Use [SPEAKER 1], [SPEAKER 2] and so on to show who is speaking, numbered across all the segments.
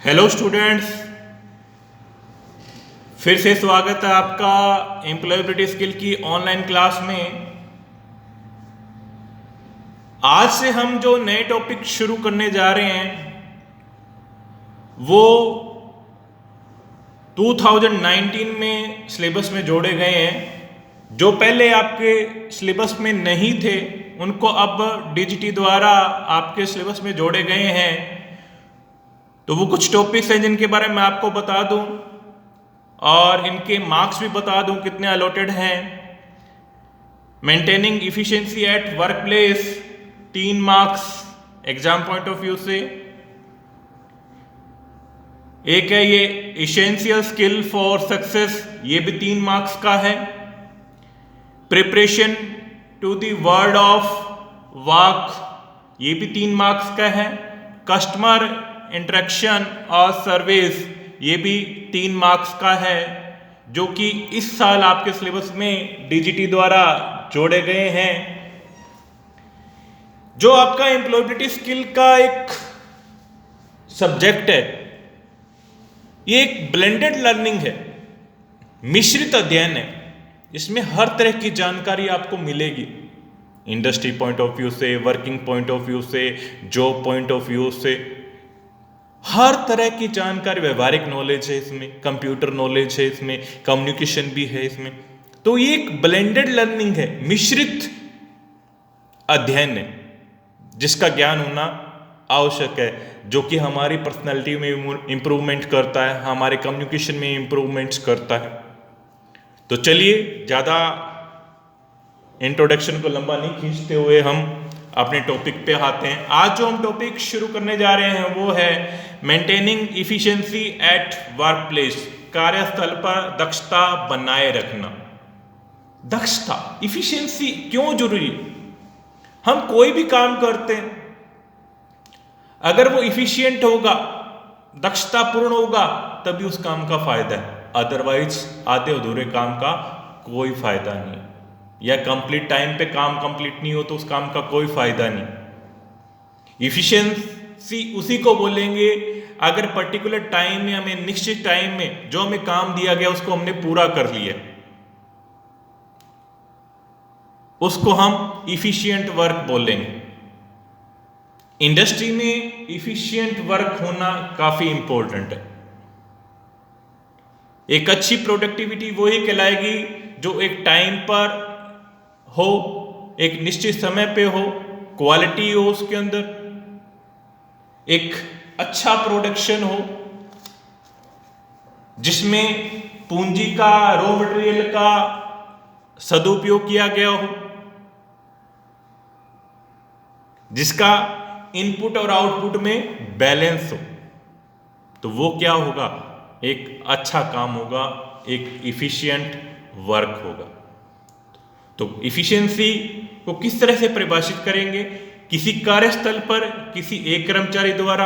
[SPEAKER 1] Hello students, फिर से स्वागत है आपका एम्प्लॉयबिलिटी स्किल की ऑनलाइन क्लास में। आज से हम जो नए टॉपिक शुरू करने जा रहे हैं वो 2019 में सिलेबस में जोड़े गए हैं। जो पहले आपके सिलेबस में नहीं थे उनको अब डीजीटी द्वारा आपके सिलेबस में जोड़े गए हैं। तो वो कुछ टॉपिक्स हैं जिनके बारे में आपको बता दूं और इनके मार्क्स भी बता दूं कितने अलॉटेड हैं। Maintaining efficiency at work place 3 marks exam point of view से। एक है ये एसेंशियल स्किल फॉर सक्सेस, ये भी 3 मार्क्स का है। Preparation to the world of work, ये भी 3 मार्क्स का है। कस्टमर इंटरेक्शन और सर्विस, ये भी 3 मार्क्स का है, जो कि इस साल आपके सिलेबस में डीजीटी द्वारा जोड़े गए हैं। जो आपका एम्प्लॉयबिलिटी स्किल का एक सब्जेक्ट है, ये एक ब्लेंडेड लर्निंग है, मिश्रित अध्ययन है। इसमें हर तरह की जानकारी आपको मिलेगी, इंडस्ट्री पॉइंट ऑफ व्यू से, वर्किंग पॉइंट ऑफ व्यू से, जॉब पॉइंट ऑफ व्यू से, हर तरह की जानकारी। व्यवहारिक नॉलेज है इसमें, कंप्यूटर नॉलेज है इसमें, कम्युनिकेशन भी है इसमें। तो ये एक ब्लेंडेड लर्निंग है, मिश्रित अध्ययन है, जिसका ज्ञान होना आवश्यक है, जो कि हमारी पर्सनैलिटी में इंप्रूवमेंट करता है, हमारे कम्युनिकेशन में इंप्रूवमेंट्स करता है। तो चलिए ज़्यादा इंट्रोडक्शन को लंबा नहीं खींचते हुए हम अपने टॉपिक पे आते हैं। आज जो हम टॉपिक शुरू करने जा रहे हैं वो है maintaining efficiency at work place, कार्यस्थल पर दक्षता बनाए रखना। दक्षता, इफिशिएंसी क्यों जरूरी है? हम कोई भी काम करते हैं, अगर वो इफिशिएंट होगा, दक्षता पूर्ण होगा, तभी उस काम का फायदा है। अदरवाइज आधे अधूरे काम का कोई फायदा नहीं, या कंप्लीट टाइम पे काम कंप्लीट नहीं हो तो उस काम का कोई फायदा नहीं। इफिशिएंसी उसी को बोलेंगे अगर पर्टिकुलर टाइम में, हमें निश्चित टाइम में जो हमें काम दिया गया उसको हमने पूरा कर लिया, उसको हम इफिशिएंट वर्क बोलेंगे। इंडस्ट्री में इफिशिएंट वर्क होना काफी इंपॉर्टेंट है। एक अच्छी प्रोडक्टिविटी वही कहलाएगी जो एक टाइम पर हो, एक निश्चित समय पे हो, क्वालिटी हो उसके अंदर, एक अच्छा प्रोडक्शन हो जिसमें पूंजी का, रॉ मटेरियल का सदुपयोग किया गया हो, जिसका इनपुट और आउटपुट में बैलेंस हो। तो वो क्या होगा? एक अच्छा काम होगा, एक इफिशिएंट वर्क होगा। तो इफिशिएंसी को किस तरह से परिभाषित करेंगे? किसी कार्यस्थल पर किसी एक कर्मचारी द्वारा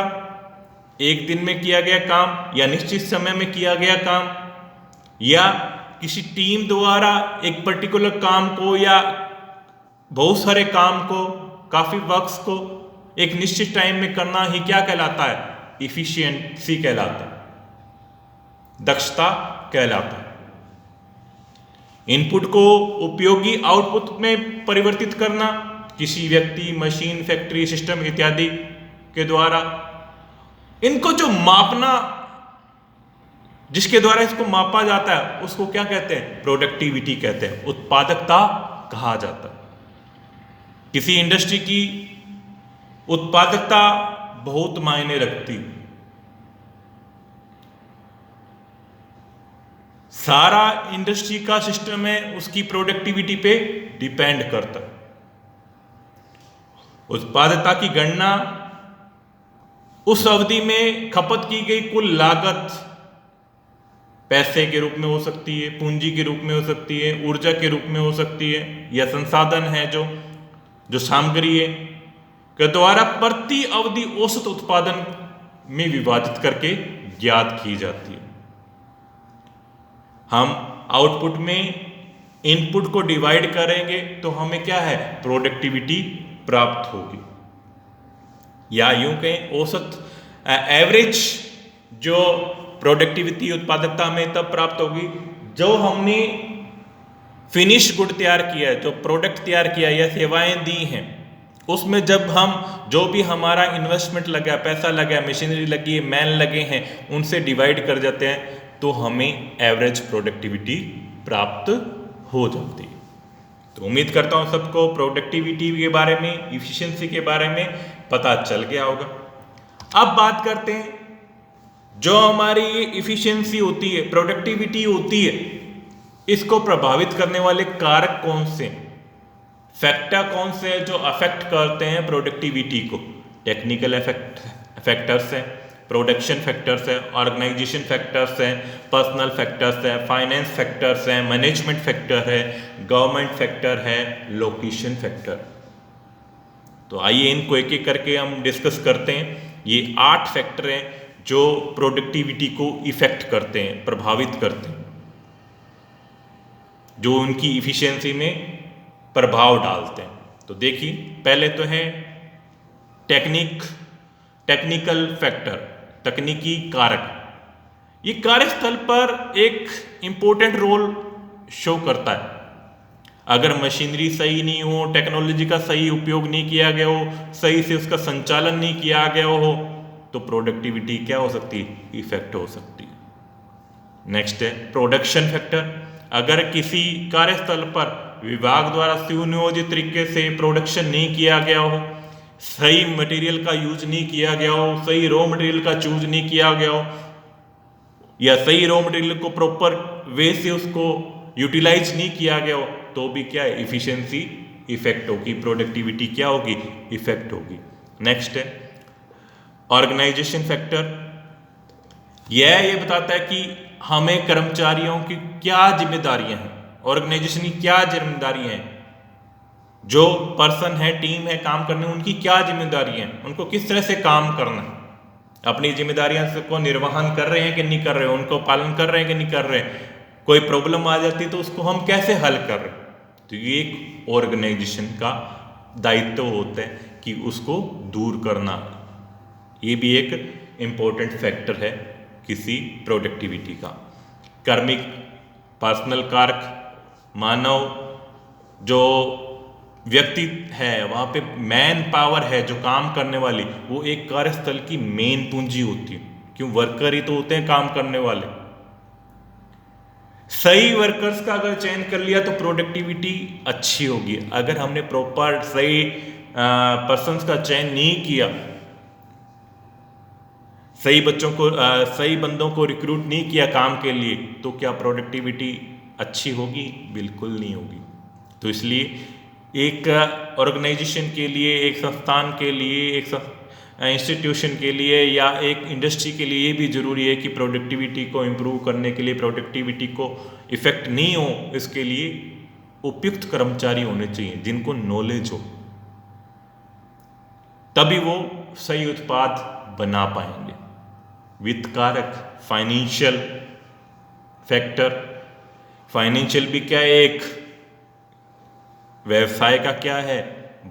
[SPEAKER 1] एक दिन में किया गया काम या निश्चित समय में किया गया काम, या किसी टीम द्वारा एक पर्टिकुलर काम को या बहुत सारे काम को, काफी वर्क्स को एक निश्चित टाइम में करना ही क्या कहलाता है? इफिशिएंसी कहलाता है, दक्षता कहलाता है। इनपुट को उपयोगी आउटपुट में परिवर्तित करना, किसी व्यक्ति, मशीन, फैक्ट्री, सिस्टम इत्यादि के द्वारा। इनको जो मापना, जिसके द्वारा इसको मापा जाता है, उसको क्या कहते हैं? प्रोडक्टिविटी कहते हैं, उत्पादकता कहा जाता है। किसी इंडस्ट्री की उत्पादकता बहुत मायने रखती है। सारा इंडस्ट्री का सिस्टम है उसकी प्रोडक्टिविटी पे डिपेंड करता है। उत्पादकता की गणना उस अवधि में खपत की गई कुल लागत, पैसे के रूप में हो सकती है, पूंजी के रूप में हो सकती है, ऊर्जा के रूप में हो सकती है, या संसाधन है जो सामग्री है, के द्वारा प्रति अवधि औसत उत्पादन में विभाजित करके ज्ञात की जाती है। हम आउटपुट में इनपुट को डिवाइड करेंगे तो हमें क्या है? प्रोडक्टिविटी प्राप्त होगी, या यूं कहें औसत एवरेज जो प्रोडक्टिविटी उत्पादकता हमें तब प्राप्त होगी जो हमने फिनिश गुड तैयार किया है, जो प्रोडक्ट तैयार किया है या सेवाएं दी हैं, उसमें जब हम जो भी हमारा इन्वेस्टमेंट लगा, पैसा लगा, मशीनरी लगी है, मैन लगे हैं, उनसे डिवाइड कर जाते हैं तो हमें एवरेज प्रोडक्टिविटी प्राप्त हो जाती है। तो उम्मीद करता हूं सबको प्रोडक्टिविटी के बारे में, इफिशिएंसी के बारे में पता चल गया होगा। अब बात करते हैं जो हमारी इफिशिएंसी होती है, प्रोडक्टिविटी होती है, इसको प्रभावित करने वाले कारक कौन से, फैक्टर कौन से हैं जो अफेक्ट करते हैं प्रोडक्टिविटी को। टेक्निकल फैक्टर्स हैं, प्रोडक्शन फैक्टर्स है, ऑर्गेनाइजेशन फैक्टर्स हैं, पर्सनल फैक्टर्स है, फाइनेंस फैक्टर्स हैं, मैनेजमेंट फैक्टर है, गवर्नमेंट फैक्टर है, लोकेशन फैक्टर। तो आइए इनको एक एक करके हम डिस्कस करते हैं। ये 8 फैक्टर हैं जो प्रोडक्टिविटी को इफेक्ट करते हैं, प्रभावित करते हैं, जो उनकी इफिशिएंसी में प्रभाव डालते हैं। तो देखिए, पहले तो है टेक्निकल फैक्टर, तकनीकी कारक। ये कार्यस्थल पर एक इंपॉर्टेंट रोल शो करता है। अगर मशीनरी सही नहीं हो, टेक्नोलॉजी का सही उपयोग नहीं किया गया हो, सही से उसका संचालन नहीं किया गया हो, तो प्रोडक्टिविटी क्या हो सकती है, इफेक्ट हो सकती है। नेक्स्ट है प्रोडक्शन फैक्टर। अगर किसी कार्यस्थल पर विभाग द्वारा सुनियोजित तरीके से प्रोडक्शन नहीं किया गया हो, सही मटेरियल का यूज नहीं किया गया हो, सही रॉ मटेरियल का चूज नहीं किया गया हो, या सही रॉ मटेरियल को प्रॉपर वे से उसको यूटिलाइज नहीं किया गया हो, तो भी क्या है, इफिशिएंसी इफेक्ट होगी, प्रोडक्टिविटी क्या होगी, इफेक्ट होगी। नेक्स्ट है ऑर्गेनाइजेशन फैक्टर। यह बताता है कि हमें कर्मचारियों की क्या जिम्मेदारियां हैं, ऑर्गेनाइजेशन की क्या जिम्मेदारियां हैं, जो पर्सन है, टीम है काम करने, उनकी क्या जिम्मेदारियां हैं, उनको किस तरह से काम करना है, अपनी जिम्मेदारियां को निर्वहन कर रहे हैं कि नहीं कर रहे हैं, उनको पालन कर रहे हैं कि नहीं कर रहे हैं, कोई प्रॉब्लम आ जाती है तो उसको हम कैसे हल कर रहे हैं। तो ये एक ऑर्गेनाइजेशन का दायित्व होता है कि उसको दूर करना। ये भी एक इम्पोर्टेंट फैक्टर है किसी प्रोडक्टिविटी का। कर्मिक पर्सनल कारक, मानव जो व्यक्ति है, वहाँ पे मैन पावर है जो काम करने वाली, वो एक कार्यस्थल की मेन पूंजी होती है। क्यों, वर्कर ही तो होते हैं काम करने वाले। सही वर्कर्स का अगर चयन कर लिया तो प्रोडक्टिविटी अच्छी होगी। अगर हमने प्रॉपर सही पर्सन्स का चयन नहीं किया, सही सही बंदों को रिक्रूट नहीं किया काम के लिए, तो क्या प्रोडक्टिविटी अच्छी होगी? बिल्कुल नहीं होगी। तो इसलिए एक ऑर्गेनाइजेशन के लिए, एक संस्थान के लिए, एक इंस्टीट्यूशन के लिए या एक इंडस्ट्री के लिए ये भी ज़रूरी है कि प्रोडक्टिविटी को इम्प्रूव करने के लिए, प्रोडक्टिविटी को इफेक्ट नहीं हो, इसके लिए उपयुक्त कर्मचारी होने चाहिए जिनको नॉलेज हो, तभी वो सही उत्पाद बना पाएंगे। वित्त कारक, फाइनेंशियल फैक्टर। फाइनेंशियल भी क्या है, एक व्यवसाय का क्या है,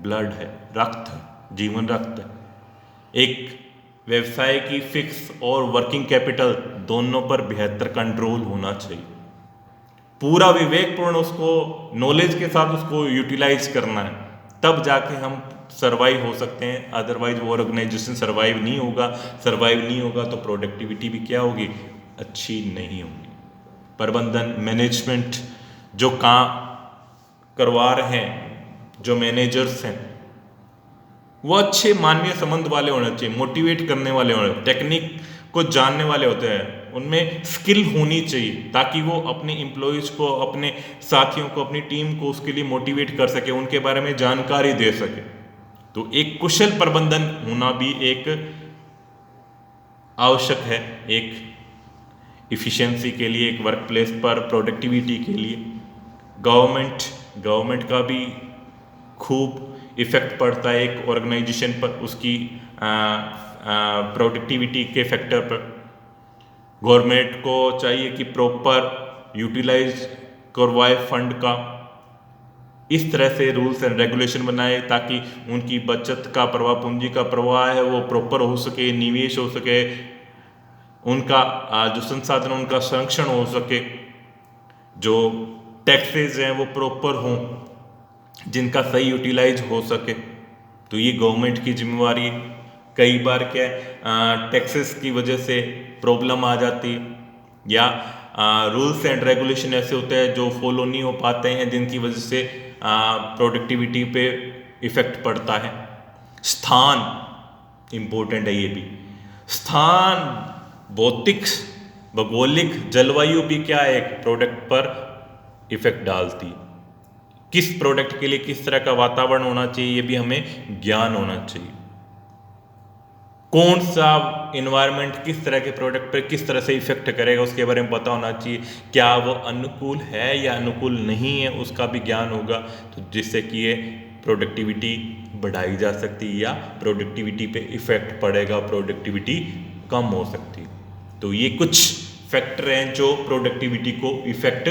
[SPEAKER 1] ब्लड है, रक्त है, जीवन रक्त है। एक व्यवसाय की फिक्स और वर्किंग कैपिटल दोनों पर बेहतर कंट्रोल होना चाहिए। पूरा विवेकपूर्ण उसको नॉलेज के साथ उसको यूटिलाइज करना है, तब जाके हम सरवाइव हो सकते हैं। अदरवाइज वो ऑर्गेनाइजेशन सरवाइव नहीं होगा तो प्रोडक्टिविटी भी क्या होगी, अच्छी नहीं होगी। प्रबंधन, मैनेजमेंट जो काम करवा रहे हैं, जो मैनेजर्स हैं, वो अच्छे मानवीय संबंध वाले होने चाहिए, मोटिवेट करने वाले होने, टेक्निक को जानने वाले होते हैं, उनमें स्किल होनी चाहिए ताकि वो अपने एम्प्लॉयज को, अपने साथियों को, अपनी टीम को उसके लिए मोटिवेट कर सके, उनके बारे में जानकारी दे सके। तो एक कुशल प्रबंधन होना भी एक आवश्यक है, एक इफिशिएंसी के लिए, एक वर्क प्लेस पर प्रोडक्टिविटी के लिए। गवर्नमेंट का भी खूब इफेक्ट पड़ता है एक ऑर्गेनाइजेशन पर, उसकी प्रोडक्टिविटी के फैक्टर पर। गवर्नमेंट को चाहिए कि प्रॉपर यूटिलाइज करवाए फंड का, इस तरह से रूल्स एंड रेगुलेशन बनाए ताकि उनकी बचत का प्रवाह, पूंजी का प्रवाह है वो प्रॉपर हो सके, निवेश हो सके, उनका जो संसाधन उनका संरक्षण हो सके, जो टैक्सेस हैं वो प्रॉपर हों, जिनका सही यूटिलाइज हो सके। तो ये गवर्नमेंट की जिम्मेवारी। कई बार क्या है, टैक्सेस की वजह से प्रॉब्लम आ जाती है, या रूल्स एंड रेगुलेशन ऐसे होते हैं जो फॉलो नहीं हो पाते हैं, जिनकी वजह से प्रोडक्टिविटी पे इफेक्ट पड़ता है। स्थान इम्पोर्टेंट है, ये भी स्थान, भौतिक, भौगोलिक, जलवायु भी क्या है, एक प्रोडक्ट पर इफेक्ट डालती है। किस प्रोडक्ट के लिए किस तरह का वातावरण होना चाहिए, ये भी हमें ज्ञान होना चाहिए। कौन सा इन्वायरमेंट किस तरह के प्रोडक्ट पर किस तरह से इफेक्ट करेगा, उसके बारे में पता होना चाहिए। क्या वो अनुकूल है या अनुकूल नहीं है, उसका भी ज्ञान होगा, तो जिससे कि ये प्रोडक्टिविटी बढ़ाई जा सकती है या प्रोडक्टिविटी पे इफेक्ट पड़ेगा, प्रोडक्टिविटी कम हो सकती है। तो ये कुछ फैक्टर हैं जो प्रोडक्टिविटी को इफेक्ट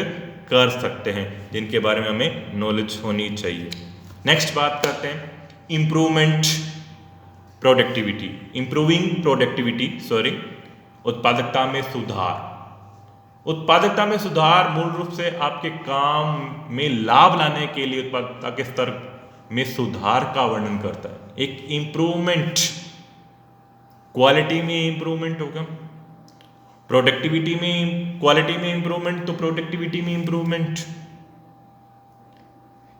[SPEAKER 1] कर सकते हैं, जिनके बारे में हमें नॉलेज होनी चाहिए। नेक्स्ट बात करते हैं improvement productivity, improving productivity sorry, उत्पादकता में सुधार। उत्पादकता में सुधार मूल रूप से आपके काम में लाभ लाने के लिए उत्पादकता के स्तर में सुधार का वर्णन करता है। एक इंप्रूवमेंट, क्वालिटी में इंप्रूवमेंट होगा, प्रोडक्टिविटी में, क्वालिटी में इंप्रूवमेंट तो प्रोडक्टिविटी में इंप्रूवमेंट।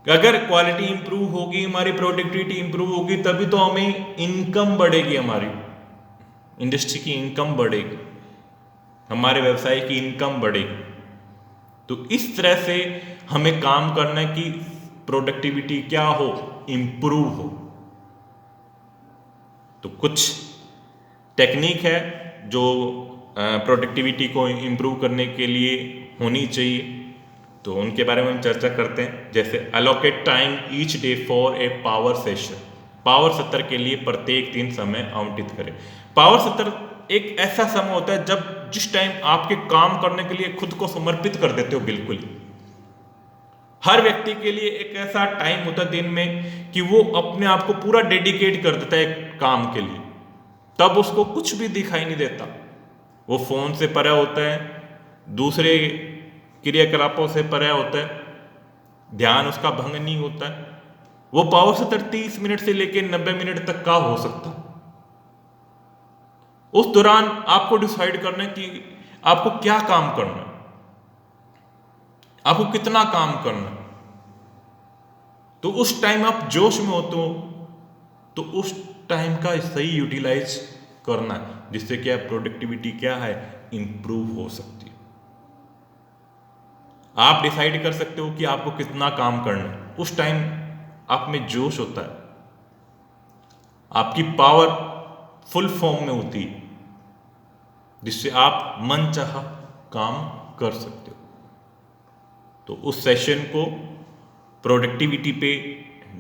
[SPEAKER 1] अगर क्वालिटी इंप्रूव होगी, हमारी प्रोडक्टिविटी इंप्रूव होगी, तभी तो हमें इनकम बढ़ेगी, हमारी इंडस्ट्री की इनकम बढ़ेगी, हमारे व्यवसाय की इनकम बढ़ेगी। तो इस तरह से हमें काम करना की प्रोडक्टिविटी क्या हो, इंप्रूव हो। तो कुछ टेक्निक है जो प्रोडक्टिविटी को इंप्रूव करने के लिए होनी चाहिए, तो उनके बारे में हम चर्चा करते हैं। जैसे allocate time each day for a power session, power सत्र के लिए प्रत्येक दिन समय आवंटित करें। पावर सत्र एक ऐसा समय होता है जब जिस टाइम आपके काम करने के लिए खुद को समर्पित कर देते हो। बिल्कुल हर व्यक्ति के लिए एक ऐसा टाइम होता है दिन में कि वो अपने आप को पूरा डेडिकेट कर देता है काम के लिए, तब उसको कुछ भी दिखाई नहीं देता, वो फोन से परे होता है, दूसरे क्रियाकलापों से परे होता है, ध्यान उसका भंग नहीं होता है। वो पावर सत्र 30 मिनट से लेकर 90 मिनट तक का हो सकता। उस दौरान आपको डिसाइड करना है कि आपको क्या काम करना है, आपको कितना काम करना है। तो उस टाइम आप जोश में होते हो, तो उस टाइम का सही यूटिलाइज करना है, जिससे क्या प्रोडक्टिविटी क्या है, इंप्रूव हो सकती है। आप डिसाइड कर सकते हो कि आपको कितना काम करना है। उस टाइम आप में जोश होता है, आपकी पावर फुल फॉर्म में होती है, जिससे आप मनचाह काम कर सकते हो। तो उस सेशन को प्रोडक्टिविटी पे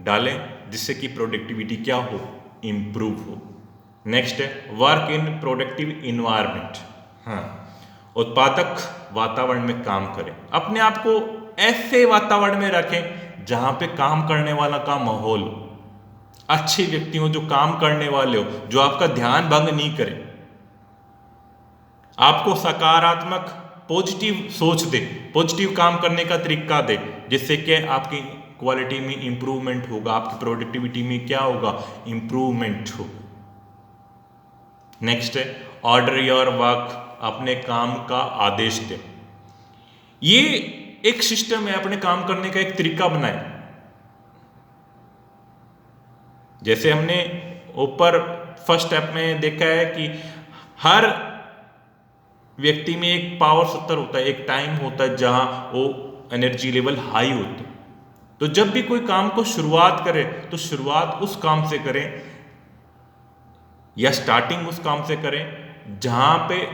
[SPEAKER 1] डालें, जिससे कि प्रोडक्टिविटी क्या हो, इंप्रूव हो। नेक्स्ट है वर्क इन प्रोडक्टिव इन्वायरमेंट। हाँ, उत्पादक वातावरण में काम करें। अपने आप को ऐसे वातावरण में रखें जहां पे काम करने वाला का माहौल हो, अच्छे व्यक्ति हो जो काम करने वाले हो, जो आपका ध्यान भंग नहीं करे, आपको सकारात्मक पॉजिटिव सोच दे, पॉजिटिव काम करने का तरीका दे, जिससे कि आपकी क्वालिटी में इंप्रूवमेंट होगा, आपकी प्रोडक्टिविटी में क्या होगा, इंप्रूवमेंट होगा। नेक्स्ट है ऑर्डर योर वर्क, अपने काम का आदेश दें। ये एक सिस्टम है, अपने काम करने का एक तरीका बनाए। जैसे हमने ऊपर फर्स्ट स्टेप में देखा है कि हर व्यक्ति में एक पावर सत्तर होता है, एक टाइम होता है जहां वो एनर्जी लेवल हाई होता है। तो जब भी कोई काम को शुरुआत करें तो शुरुआत उस काम से करें या स्टार्टिंग उस काम से करें जहां पे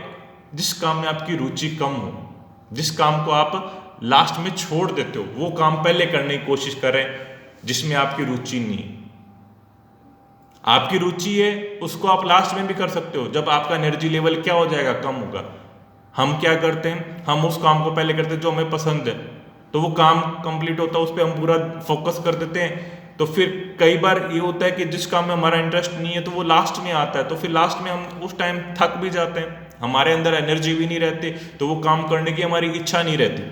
[SPEAKER 1] जिस काम में आपकी रुचि कम हो, जिस काम को आप लास्ट में छोड़ देते हो, वो काम पहले करने की कोशिश करें जिसमें आपकी रुचि नहीं है। आपकी रुचि है उसको आप लास्ट में भी कर सकते हो, जब आपका एनर्जी लेवल क्या हो जाएगा, कम होगा। हम क्या करते हैं, हम उस काम को पहले करते हैं जो हमें पसंद है, तो वो काम कंप्लीट होता है, उस पर हम पूरा फोकस कर देते हैं। तो फिर कई बार ये होता है कि जिस काम में हमारा इंटरेस्ट नहीं है तो वो लास्ट में आता है, तो फिर लास्ट में हम उस टाइम थक भी जाते हैं, हमारे अंदर एनर्जी भी नहीं रहती, तो वो काम करने की हमारी इच्छा नहीं रहती,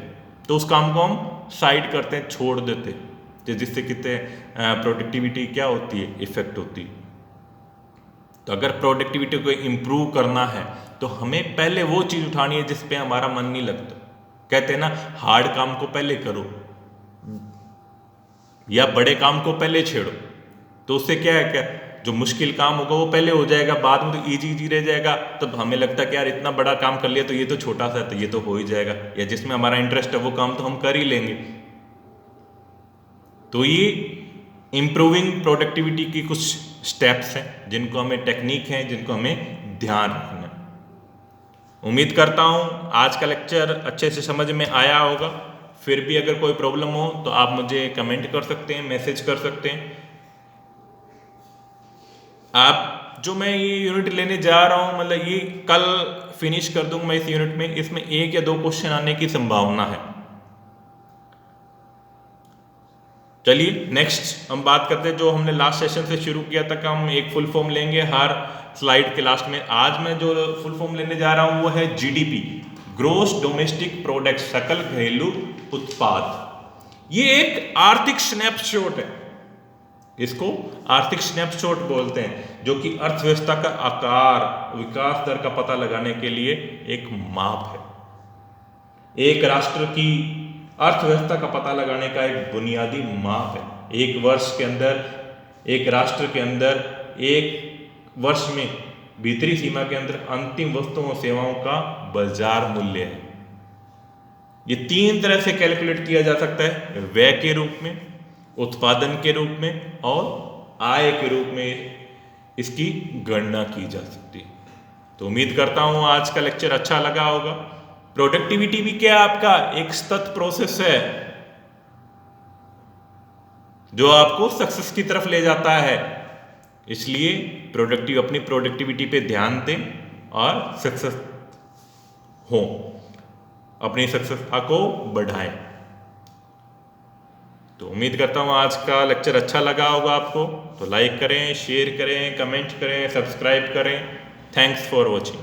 [SPEAKER 1] तो उस काम को हम साइड करते हैं, छोड़ देते, तो जिससे कितने प्रोडक्टिविटी क्या होती है, इफेक्ट होती है। तो अगर प्रोडक्टिविटी को इम्प्रूव करना है तो हमें पहले वो चीज़ उठानी है जिस पे हमारा मन नहीं लगता। कहते हैं ना, हार्ड काम को पहले करो या बड़े काम को पहले छेड़ो, तो उससे क्या है, क्या जो मुश्किल काम होगा वो पहले हो जाएगा, बाद में तो इजी इजी रह जाएगा। तब हमें लगता है कि यार इतना बड़ा काम कर लिया तो ये तो छोटा सा है, तो ये तो हो ही जाएगा, या जिसमें हमारा इंटरेस्ट है वो काम तो हम कर ही लेंगे। तो ये इम्प्रूविंग प्रोडक्टिविटी की कुछ स्टेप्स हैं जिनको हमें, टेक्निक हैं जिनको हमें ध्यान रखना है। उम्मीद करता हूँ आज का लेक्चर अच्छे से समझ में आया होगा। फिर भी अगर कोई प्रॉब्लम हो तो आप मुझे कमेंट कर सकते हैं, मैसेज कर सकते हैं। आप जो मैं ये यूनिट लेने जा रहा हूँ, मतलब ये कल फिनिश कर दूंगा मैं इस यूनिट में, इसमें 1 या 2 क्वेश्चन आने की संभावना है। चलिए नेक्स्ट हम बात करते हैं, जो हमने लास्ट सेशन से शुरू किया था कि हम एक फुल फॉर्म लेंगे हर स्लाइड के लास्ट में। आज मैं जो फुल फॉर्म लेने जा रहा हूँ वो है जीडीपी, ग्रोस डोमेस्टिक प्रोडक्ट, सकल घरेलू उत्पाद। ये एक आर्थिक स्नैपशॉट है, इसको आर्थिक स्नैपशॉट बोलते हैं, जो कि अर्थव्यवस्था का आकार, विकास दर का पता लगाने के लिए एक माप है। एक राष्ट्र की अर्थव्यवस्था का पता लगाने का एक बुनियादी माप है। एक वर्ष के अंदर, एक राष्ट्र के अंदर, एक वर्ष में भीतरी सीमा के अंदर अंतिम वस्तुओं और सेवाओं का बाजार मूल्य है। ये 3 तरह से कैलकुलेट किया जा सकता है, व्यय के रूप में, उत्पादन के रूप में और आय के रूप में इसकी गणना की जा सकती है। तो उम्मीद करता हूं आज का लेक्चर अच्छा लगा होगा। प्रोडक्टिविटी भी क्या आपका एक सतत प्रोसेस है जो आपको सक्सेस की तरफ ले जाता है, इसलिए अपनी प्रोडक्टिविटी पे ध्यान दें और सक्सेस हो, अपनी सक्सेसता को बढ़ाएं। तो उम्मीद करता हूँ आज का लेक्चर अच्छा लगा होगा आपको, तो लाइक करें, शेयर करें, कमेंट करें, सब्सक्राइब करें। Thanks for watching.